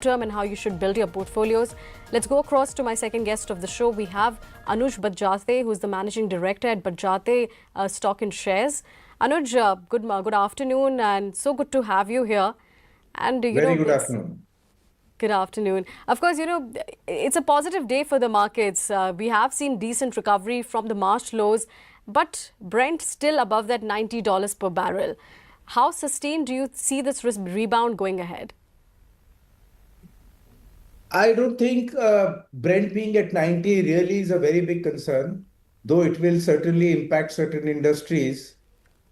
term and how you should build your portfolios. Let's go across to my second guest of the show. We have Anuj Badjate, who's the managing director at Badjate Stock and Shares. Anuj, good afternoon, and so good to have you here. And Very good afternoon. good afternoon. Of course, it's a positive day for the markets. We have seen decent recovery from the March lows, but Brent still above that $90 per barrel. How sustained do you see this rebound going ahead? I don't think Brent being at 90 really is a very big concern, though it will certainly impact certain industries.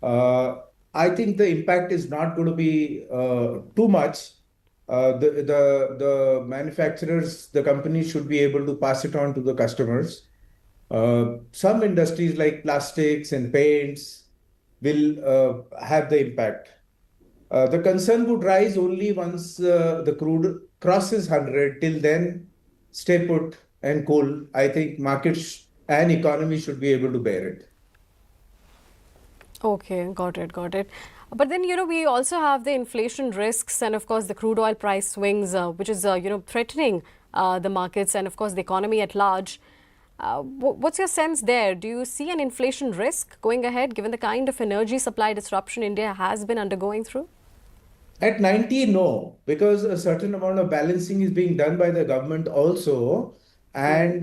Uh, I think the impact is not going to be too much. The manufacturers, the companies should be able to pass it on to the customers. Some industries like plastics and paints will have the impact. The concern would rise only once the crude crosses 100. Till then, stay put and cool. I think markets and economy should be able to bear it. Okay, got it, got it. But then, we also have the inflation risks and, of course, the crude oil price swings, which is, threatening the markets and, of course, the economy at large. What's your sense there? Do you see an inflation risk going ahead, given the kind of energy supply disruption India has been undergoing through? At 90, no, because a certain amount of balancing is being done by the government also. And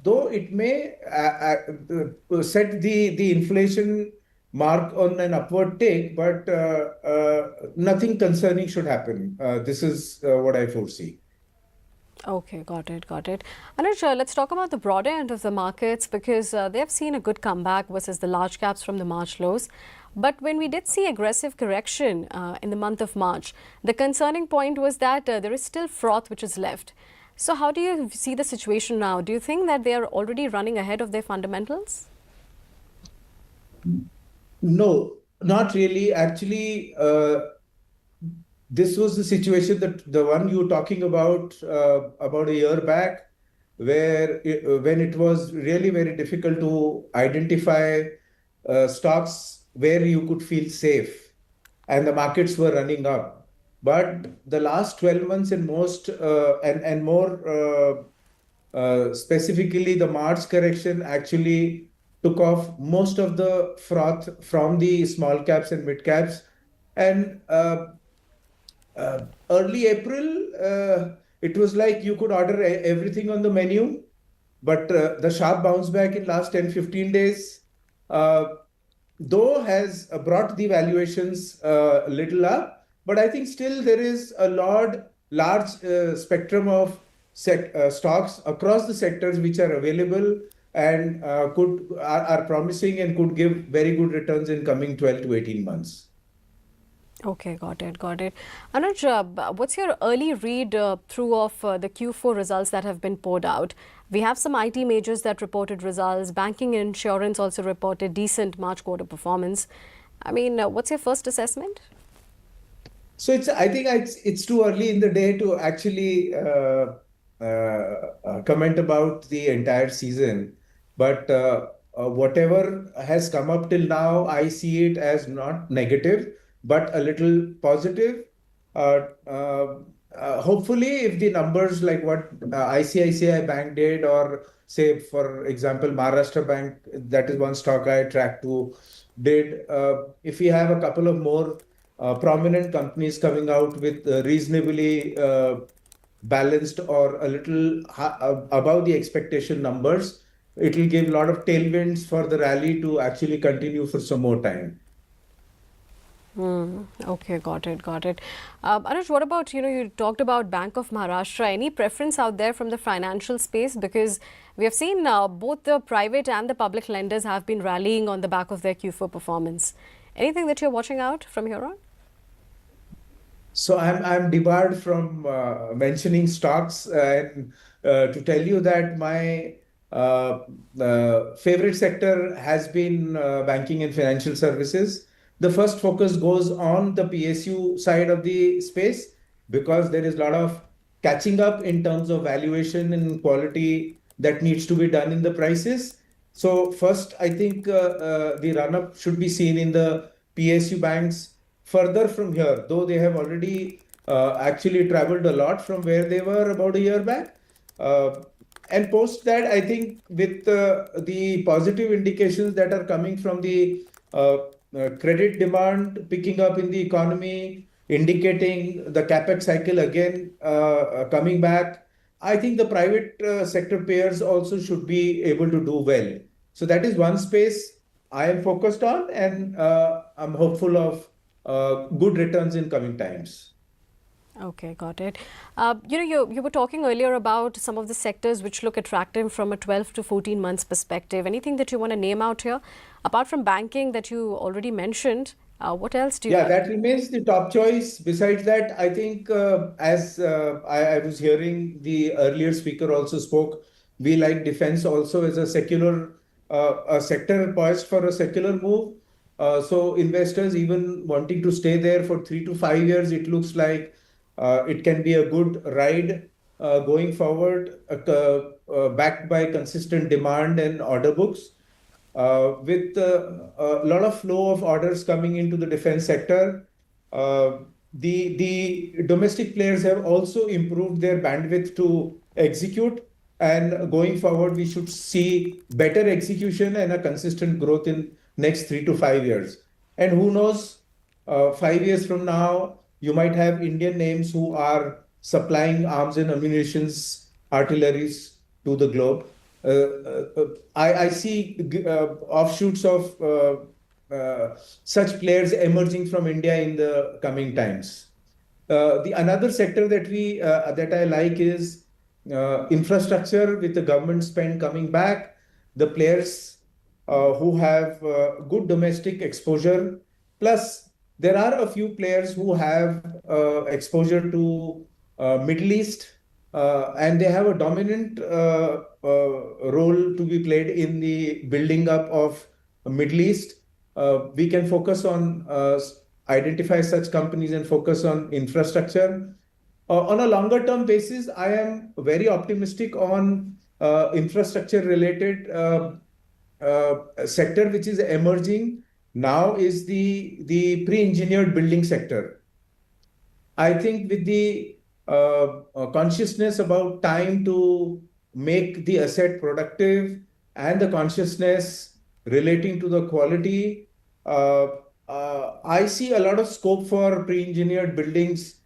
though it may set the inflation mark on an upward take, but nothing concerning should happen. This is what I foresee. Okay, got it, got it. Anuj, let's talk about the broader end of the markets because they have seen a good comeback versus the large caps from the March lows. But when we did see aggressive correction in the month of March, the concerning point was that there is still froth which is left. So how do you see the situation now? Do you think that they are already running ahead of their fundamentals? No, not really. Actually, this was the situation that the one you were talking about a year back, where when it was really very difficult to identify stocks where you could feel safe, and the markets were running up. But the last 12 months and most and more specifically, the March correction actually took off most of the froth from the small caps and mid caps. And early April, it was like you could order everything on the menu, but the sharp bounce back in last 10-15 days, though has brought the valuations little up, but I think still there is a large spectrum of stocks across the sectors which are available and are promising and could give very good returns in coming 12 to 18 months. Okay, got it, got it. Anuj, what's your early read through of the Q4 results that have been poured out? We have some IT majors that reported results. Banking and insurance also reported decent March quarter performance. I mean, what's your first assessment? So I think it's too early in the day to actually comment about the entire season. But whatever has come up till now, I see it as not negative, but a little positive. Hopefully, if the numbers like what ICICI Bank did, or say, for example, Maharashtra Bank, that is one stock I track to, did, if we have a couple of more prominent companies coming out with reasonably balanced or a little above the expectation numbers, it will give a lot of tailwinds for the rally to actually continue for some more time. Okay, got it, got it. Anuj, what about, you talked about Bank of Maharashtra. Any preference out there from the financial space? Because we have seen both the private and the public lenders have been rallying on the back of their Q4 performance. Anything that you're watching out from here on? So I'm debarred from mentioning stocks, and to tell you that my favorite sector has been banking and financial services. The first focus goes on the PSU side of the space because there is a lot of catching up in terms of valuation and quality that needs to be done in the prices. So first, I think the run up should be seen in the PSU banks. Further from here, though they have already actually traveled a lot from where they were about a year back. Uh, and post that, I think with the positive indications that are coming from the credit demand picking up in the economy, indicating the capex cycle again coming back, I think the private sector players also should be able to do well. So that is one space I am focused on, and I'm hopeful of good returns in coming times. Okay, got it. You were talking earlier about some of the sectors which look attractive from a 12 to 14 months perspective. Anything that you want to name out here? Apart from banking that you already mentioned, what else do you Yeah, like? that remains the top choice. Besides that, I think as I was hearing the earlier speaker also spoke, we like defense also as a secular a sector poised for a secular move. So investors even wanting to stay there for 3 to 5 years, it looks like it can be a good ride going forward, backed by consistent demand and order books with a lot of flow of orders coming into the defense sector. uh, the domestic players have also improved their bandwidth to execute, and going forward, we should see better execution and a consistent growth in next 3 to 5 years. And who knows, 5 years from now, you might have Indian names who are supplying arms and ammunitions, artilleries to the globe. I see offshoots of such players emerging from India in the coming times. The another sector that I like is infrastructure with the government spend coming back. The players who have good domestic exposure. Plus, there are a few players who have exposure to Middle East, and they have a dominant role to be played in the building up of Middle East. We can focus on identify such companies and focus on infrastructure. On a longer term basis, I am very optimistic on infrastructure related sector which is emerging now is the pre-engineered building sector. I think with the consciousness about time to make the asset productive and the consciousness relating to the quality, uh, I see a lot of scope for pre-engineered buildings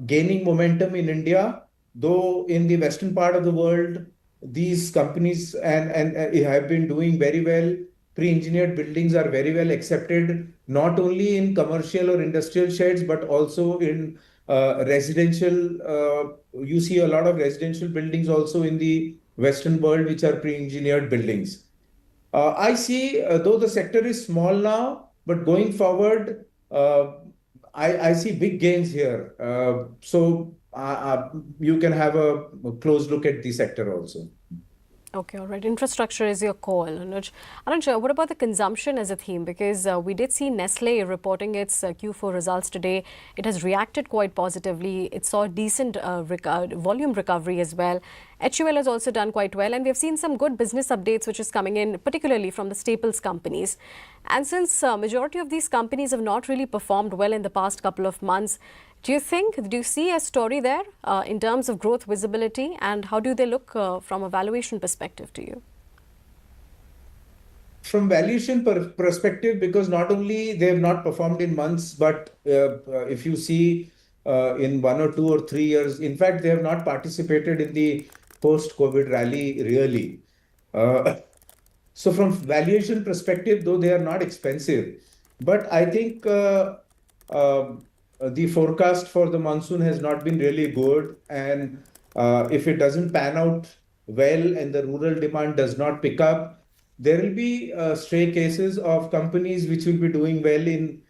gaining momentum in India, though in the western part of the world, these companies and have been doing very well. Pre-engineered buildings are very well accepted, not only in commercial or industrial sheds, but also in residential. You see a lot of residential buildings also in the Western world, which are pre-engineered buildings. I see, though the sector is small now, but going forward, I see big gains here. You can have a close look at the sector also. Okay, all right. Infrastructure is your call, Anuj. Anuj, what about the consumption as a theme? Because we did see Nestle reporting its Q4 results today. It has reacted quite positively. It saw decent volume recovery as well. HUL has also done quite well, and we have seen some good business updates which is coming in, particularly from the staples companies. And since majority of these companies have not really performed well in the past couple of months, do you see a story there in terms of growth visibility, and how do they look from a valuation perspective to you? From valuation perspective, because not only they have not performed in months, but if you see in 1 or 2 or 3 years, in fact, they have not participated in the post-COVID rally really. Uh, so from valuation perspective, though they are not expensive, but I think the forecast for the monsoon has not been really good, and if it doesn't pan out well and the rural demand does not pick up, there will be stray cases of companies which will be doing well in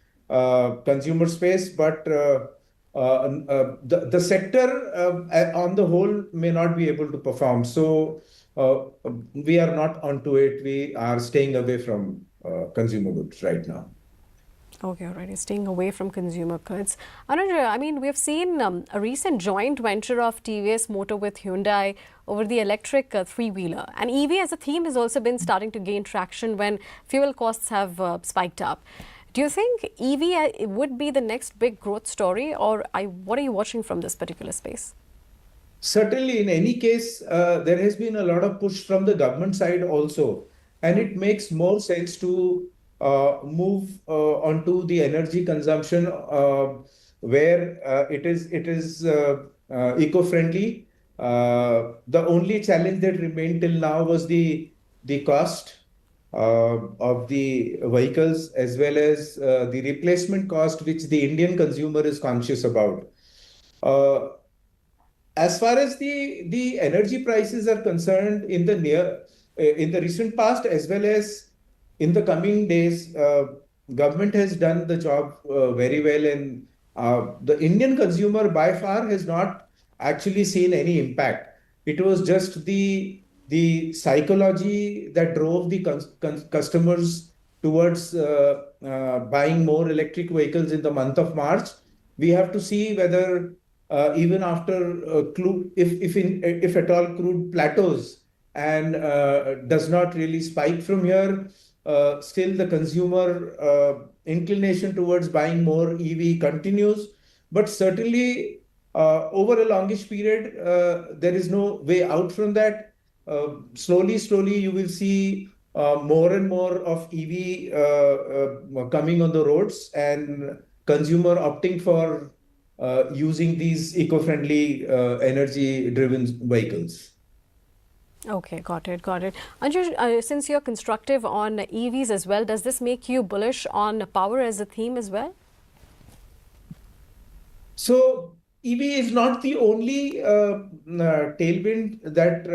consumer space, but the sector on the whole may not be able to perform. So we are not onto it. We are staying away from consumer goods right now. Okay, all right. You're staying away from consumer goods. Anuj, I mean, we have seen a recent joint venture of TVS Motor with Hyundai over the electric three-wheeler. And EV as a theme has also been starting to gain traction when fuel costs have spiked up. Do you think EV would be the next big growth story, or what are you watching from this particular space? Certainly, in any case, there has been a lot of push from the government side also, and it makes more sense to move onto the energy consumption where it is eco-friendly. The only challenge that remained till now was the cost of the vehicles, as well as the replacement cost, which the Indian consumer is conscious about. Uh, as far as the energy prices are concerned in the recent past, as well as in the coming days, government has done the job very well, and the Indian consumer by far has not actually seen any impact. It was just the psychology that drove the customers towards buying more electric vehicles in the month of March. We have to see whether even after crude, if at all crude plateaus and does not really spike from here, still the consumer inclination towards buying more EV continues. But certainly, over a longish period, there is no way out from that. Slowly, you will see more and more of EV coming on the roads, and consumer opting for using these eco-friendly energy-driven vehicles. Okay, got it, got it. Anju, since you're constructive on EVs as well, does this make you bullish on power as a theme as well? So EV is not the only tailwind that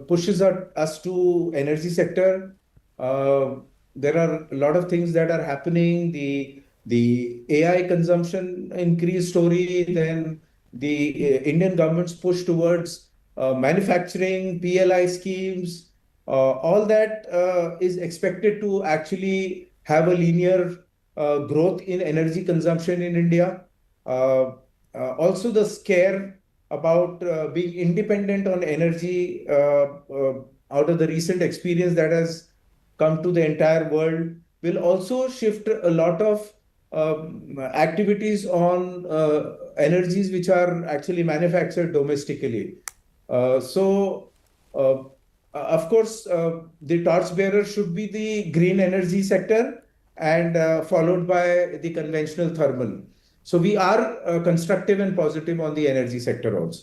pushes us to energy sector. Uh, there are a lot of things that are happening. The AI consumption increase story, then the Indian government's push towards manufacturing, PLI schemes, all that is expected to actually have a linear growth in energy consumption in India. Uh, Also, the scare about being independent on energy out of the recent experience that has come to the entire world will also shift a lot of activities on energies which are actually manufactured domestically. So, of course, the torchbearer should be the green energy sector, and followed by the conventional thermal. So we are constructive and positive on the energy sector also.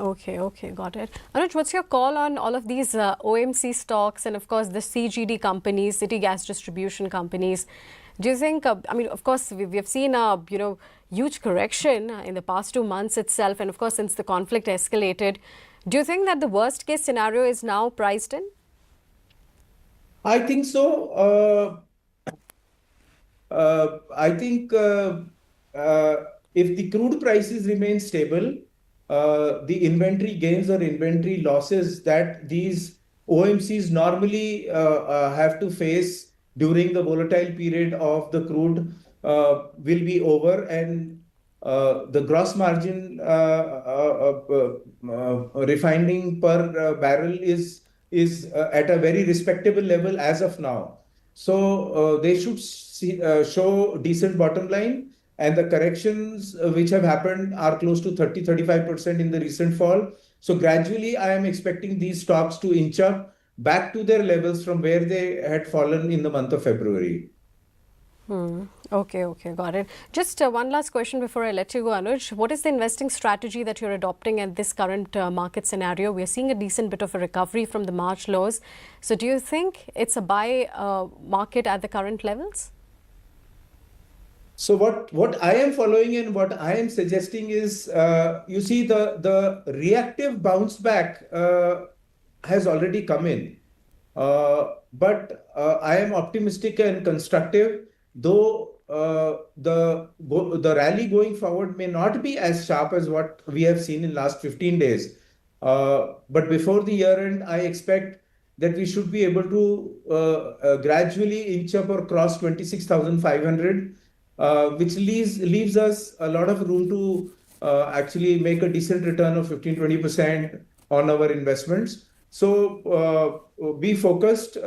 Okay, okay, got it. Anuj, what's your call on all of these OMC stocks and, of course, the CGD companies, city gas distribution companies? Do you think, I mean, of course, we have seen a, huge correction in the past 2 months itself, and, of course, since the conflict escalated. Do you think that the worst case scenario is now priced in? I think so. I think uh, if the crude prices remain stable, the inventory gains or inventory losses that these OMCs normally have to face during the volatile period of the crude will be over, and the gross margin refining per barrel is at a very respectable level as of now. So they should show decent bottom line, and the corrections which have happened are close to 30-35% in the recent fall. So gradually, I am expecting these stocks to inch up back to their levels from where they had fallen in the month of February. Okay, okay, got it. Just one last question before I let you go, Anuj. What is the investing strategy that you're adopting in this current market scenario? We're seeing a decent bit of a recovery from the March lows. So do you think it's a buy market at the current levels? So what I am following and what I am suggesting is, you see, the reactive bounce back has already come in. But I am optimistic and constructive, though the rally going forward may not be as sharp as what we have seen in last 15 days. But before the year end, I expect that we should be able to gradually inch up or cross 26,500, which leaves us a lot of room to actually make a decent return of 15-20% on our investments. So be focused.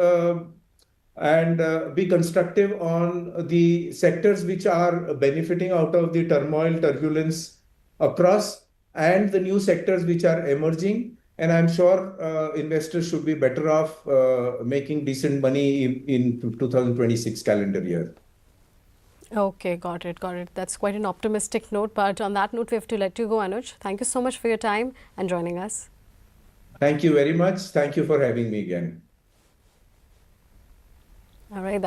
and be constructive on the sectors which are benefiting out of the turmoil, turbulence across, and the new sectors which are emerging. And I'm sure investors should be better off making decent money in 2026 calendar year. Okay, got it, got it. That's quite an optimistic note. But on that note, we have to let you go, Anuj. Thank you so much for your time and joining us. Thank you very much. Thank you for having me again. All right.